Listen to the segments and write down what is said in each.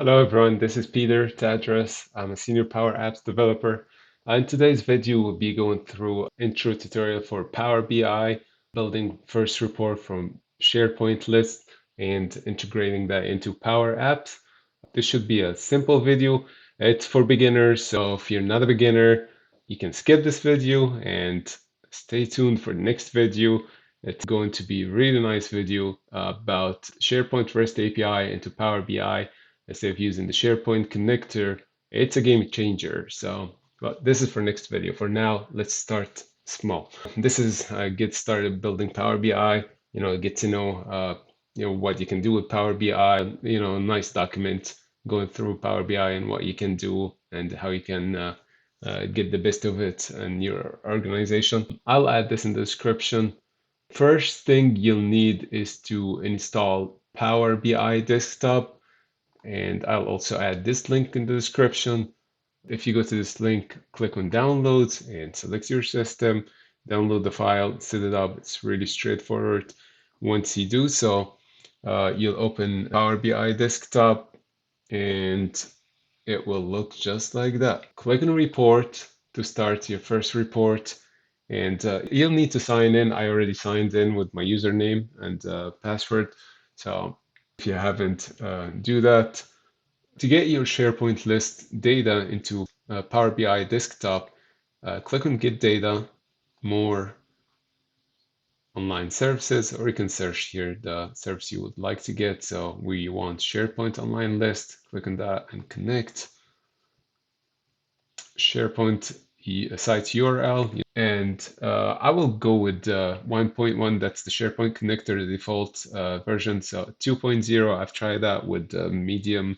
Hello everyone, this is Peter Tadras. I'm a senior PowerApps developer. In today's video, we'll be going through intro tutorial for Power BI, building first report from SharePoint list and integrating that into PowerApps. This should be a simple video. It's for beginners, so if you're not a beginner, you can skip this video and stay tuned for the next video. It's going to be a really nice video about SharePoint REST API into Power BI instead of using the SharePoint connector. It's a game changer. So, but this is for next video. For now, let's start small. This is get started building Power BI. Get to know what you can do with Power BI. A nice document going through Power BI and what you can do and how you can get the best of it in your organization. I'll add this in the description. First thing you'll need is to install Power BI Desktop. And I'll also add this link in the description. If you go to this link, click on downloads and select your system, download the file, set it up. It's really straightforward. Once you do so, you'll open Power BI Desktop and it will look just like that. Click on report to start your first report. And you'll need to sign in. I already signed in with my username and password. So if you haven't, do that. To get your SharePoint list data into Power BI Desktop, click on Get Data, More, Online Services, or you can search here the service you would like to get. So we want SharePoint Online List. Click on that and connect. SharePoint site URL, and I will go with 1.1. That's the SharePoint connector, the default version. So 2.0, I've tried that with medium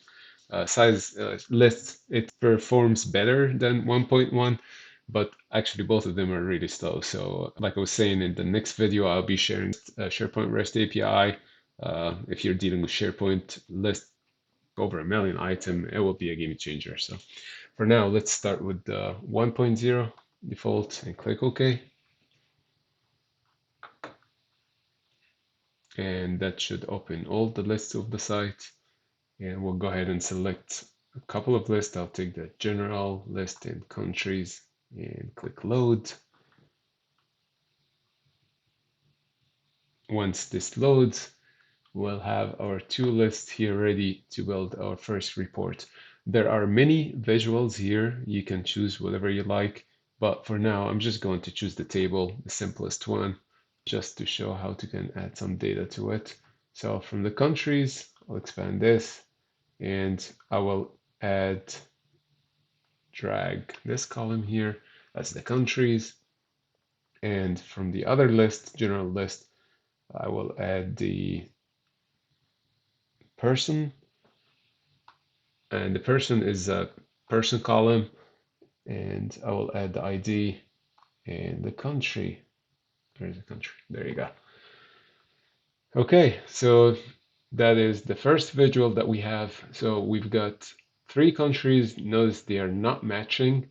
size list. It performs better than 1.1, but actually both of them are really slow. So like I was saying, in the next video, I'll be sharing SharePoint REST API. If you're dealing with SharePoint list over 1 million item, it will be a game changer. So for now, let's start with the 1.0 default and click OK. And that should open all the lists of the site. And we'll go ahead and select a couple of lists. I'll take the general list and countries and click load. Once this loads, we'll have our two lists here ready to build our first report. There are many visuals here. You can choose whatever you like, but for now, I'm just going to choose the table, the simplest one, just to show how to can add some data to it. So from the countries, I'll expand this and I will drag this column here as the countries. And from the other list, general list, I will add the person, and the person is a person column, and I will add the ID and the country. Where's the country? There you go. Okay, so that is the first visual that we have. So we've got 3 countries. Notice they are not matching.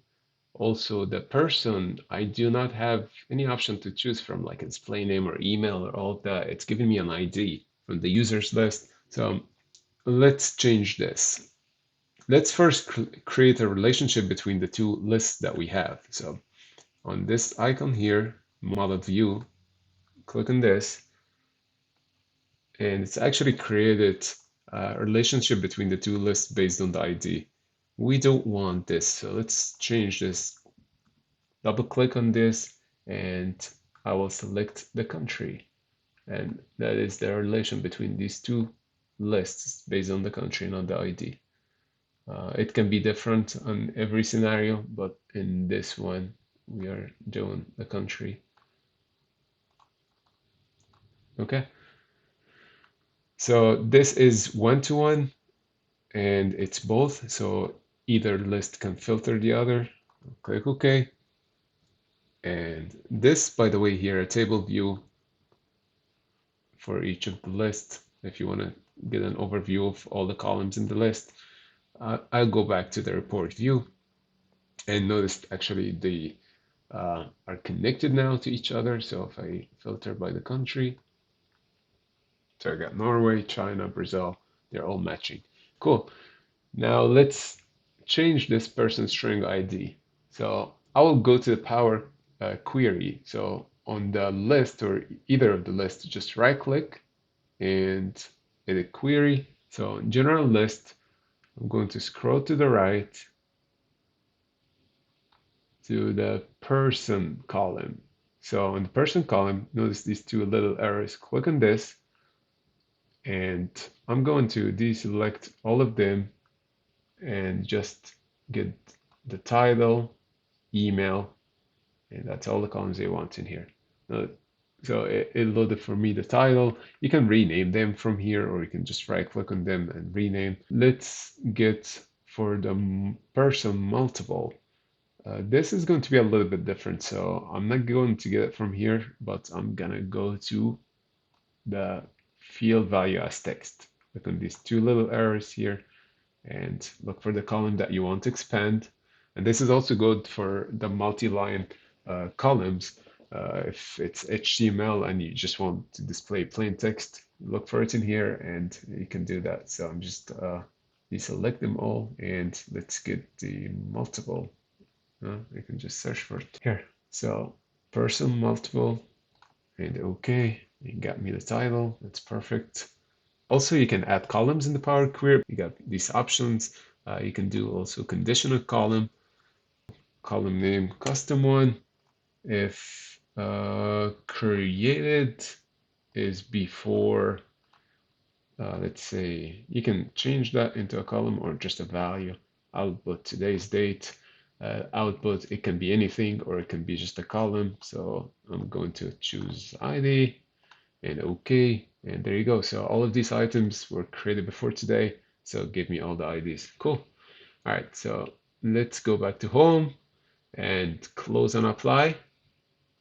Also, the person, I do not have any option to choose from, like display name or email or all of that. It's giving me an ID from the users list. So let's change this. Let's first create a relationship between the two lists that we have. So on this icon here, model view, click on this, and it's actually created a relationship between the two lists based on the ID. We don't want this, so let's change this. Double click on this, and I will select the country. And that is the relation between these two lists based on the country, not the ID. It can be different on every scenario, but in this one, we are doing the country. Okay. So this is one-to-one, and it's both. So either list can filter the other. Click OK. And this, by the way, here, a table view for each of the lists. If you want to get an overview of all the columns in the list, I'll go back to the report view and notice actually they are connected now to each other. So if I filter by the country, so I got Norway, China, Brazil, they're all matching. Cool. Now let's change this person string ID. So I will go to the Power Query. So on the list or either of the lists, just right click and edit query. So in general list, I'm going to scroll to the right to the person column. So in the person column, notice these two little arrows. Click on this, and I'm going to deselect all of them and just get the title, email, and that's all the columns they want in here. So it loaded for me the title. You can rename them from here, or you can just right click on them and rename. Let's get for the person multiple. This is going to be a little bit different, so I'm not going to get it from here, but I'm gonna go to the field value as text. Click on these two little arrows here and look for the column that you want to expand. And this is also good for the multi-line columns. If it's HTML and you just want to display plain text, look for it in here and you can do that. So I'm just deselect them all and let's get the multiple. You can just search for it here. So person multiple and okay, you got me the title. That's perfect. Also, you can add columns in the Power Query. You got these options. You can do also conditional column, column name, custom one. If created is before, let's say, you can change that into a column or just a value. Output today's date. Output, it can be anything or it can be just a column. So I'm going to choose ID and OK. And there you go. So all of these items were created before today. So give me all the IDs. Cool. All right. So let's go back to home and close and apply.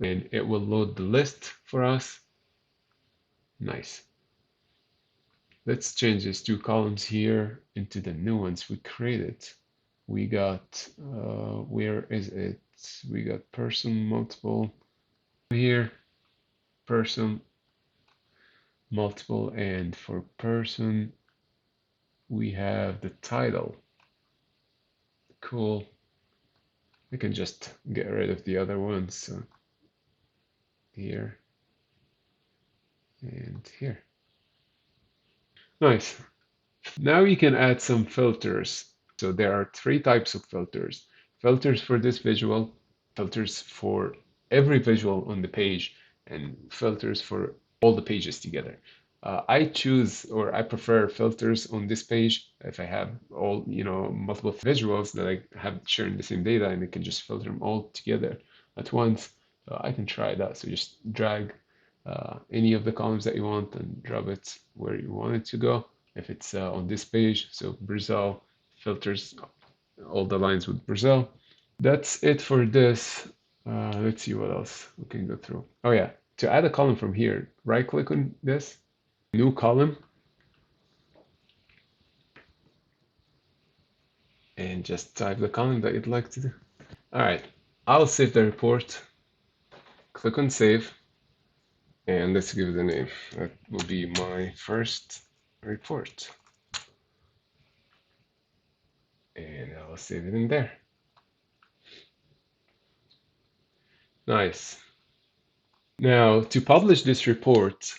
And it will load the list for us. Nice. Let's change these two columns here into the new ones we created. We got, where is it? We got person multiple here, person multiple, and for person, we have the title. Cool. We can just get rid of the other ones. So here and here. Nice. Now you can add some filters. So there are three types of filters. Filters for this visual, filters for every visual on the page, and filters for all the pages together. I choose or I prefer filters on this page if I have all, multiple visuals that I have sharing the same data and I can just filter them all together at once. I can try that. So just drag any of the columns that you want and drop it where you want it to go. If it's on this page, so Brazil filters all the lines with Brazil. That's it for this. Let's see what else we can go through. Oh yeah, to add a column from here, right click on this, new column, and just type the column that you'd like to do. All right, I'll save the report. Click on save, and let's give it a name. That will be my first report. And I'll save it in there. Nice. Now, to publish this report,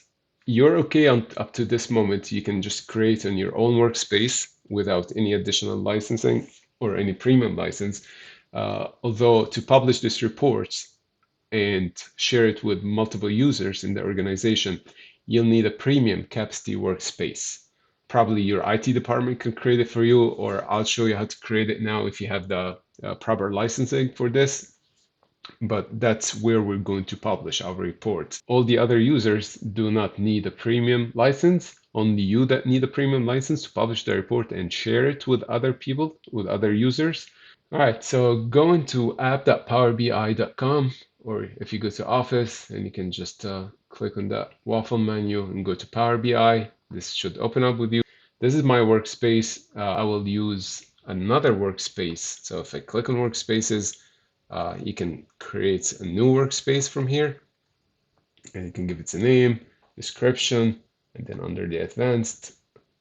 you're okay up to this moment. You can just create on your own workspace without any additional licensing or any premium license. Although to publish this report and share it with multiple users in the organization, you'll need a premium capacity workspace. Probably your IT department can create it for you, or I'll show you how to create it now if you have the proper licensing for this. But that's where we're going to publish our report. All the other users do not need a premium license. Only you that need a premium license to publish the report and share it with other people, with other users. All right, so go into app.powerbi.com, or if you go to Office, and you can just click on that waffle menu and go to Power BI. This should open up with you. This is my workspace. I will use another workspace. So if I click on workspaces, you can create a new workspace from here, and you can give it a name, description, and then under the advanced,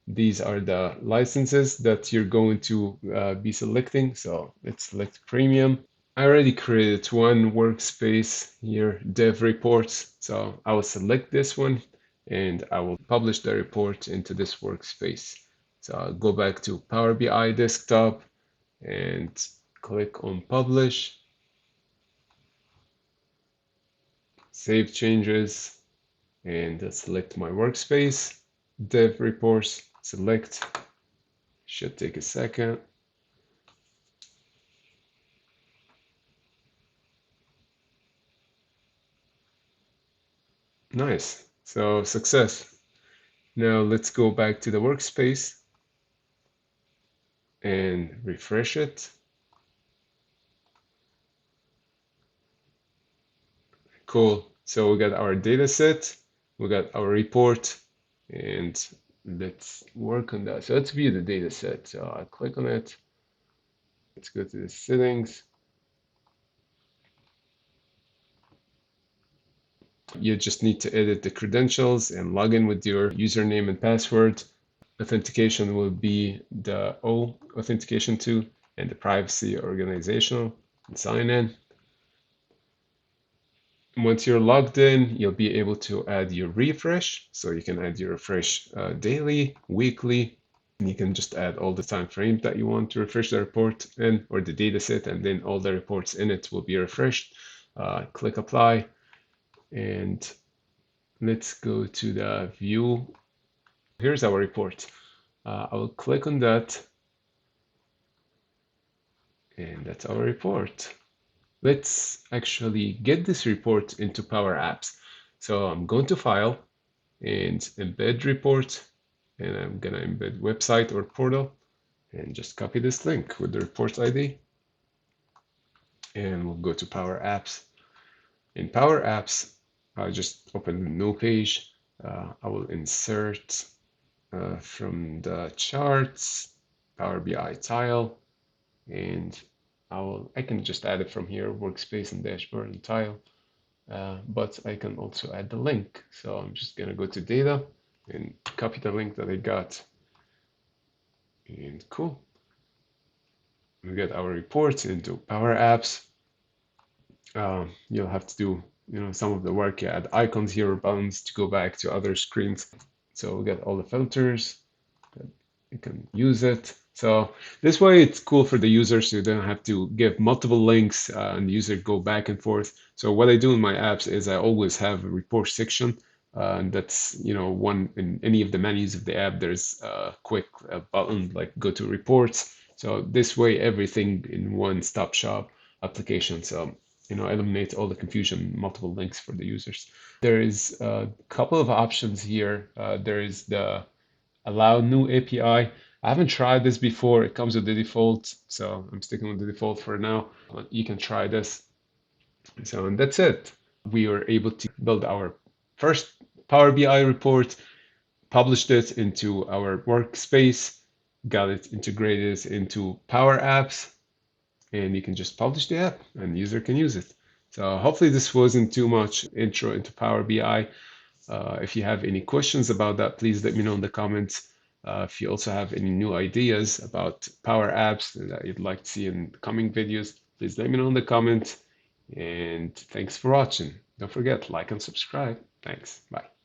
These are the licenses that you're going to be selecting. So let's select premium. I already created one workspace here, dev reports. So I will select this one and I will publish the report into this workspace. So I'll go back to Power BI desktop and click on publish, save changes, and select my workspace, dev reports, select, should take a second. Nice, so success. Now let's go back to the workspace and refresh it. Cool. So we got our data set, we got our report, and let's work on that. So let's view the data set. So I'll click on it. Let's go to the settings. You just need to edit the credentials and log in with your username and password. Authentication will be the O authentication tool and the privacy organizational and sign in. Once you're logged in, you'll be able to add your refresh. So you can add your refresh daily, weekly, and you can just add all the time frames that you want to refresh the report in or the data set, and then all the reports in it will be refreshed. Click apply, and let's go to the view. Here's our report. I will click on that, and that's our report. Let's actually get this report into PowerApps. So I'm going to File and Embed Report, and I'm going to embed website or portal and just copy this link with the report ID. And we'll go to PowerApps. In PowerApps, I'll just open a new page. I will insert from the charts, Power BI tile, and I can just add it from here, workspace and dashboard and tile, but I can also add the link. So I'm just gonna go to data and copy the link that I got. And cool. We get our reports into Power Apps. You'll have to do some of the work. You add icons here or buttons to go back to other screens. So we get all the filters. You can use it. So this way it's cool for the user, so you don't have to give multiple links and the user go back and forth. So what I do in my apps is I always have a report section. And that's, one in any of the menus of the app, there's a quick button like go to reports. So this way everything in one stop shop application. So, eliminate all the confusion, multiple links for the users. There is a couple of options here. There is the allow new API. I haven't tried this before. It comes with the default, so I'm sticking with the default for now. You can try this. So, and that's it. We were able to build our first Power BI report, published it into our workspace, got it integrated into Power Apps, and you can just publish the app and the user can use it. So hopefully this wasn't too much intro into Power BI. If you have any questions about that, please let me know in the comments. If you also have any new ideas about Power Apps that you'd like to see in coming videos, please let me know in the comments. And thanks for watching. Don't forget, like and subscribe. Thanks. Bye.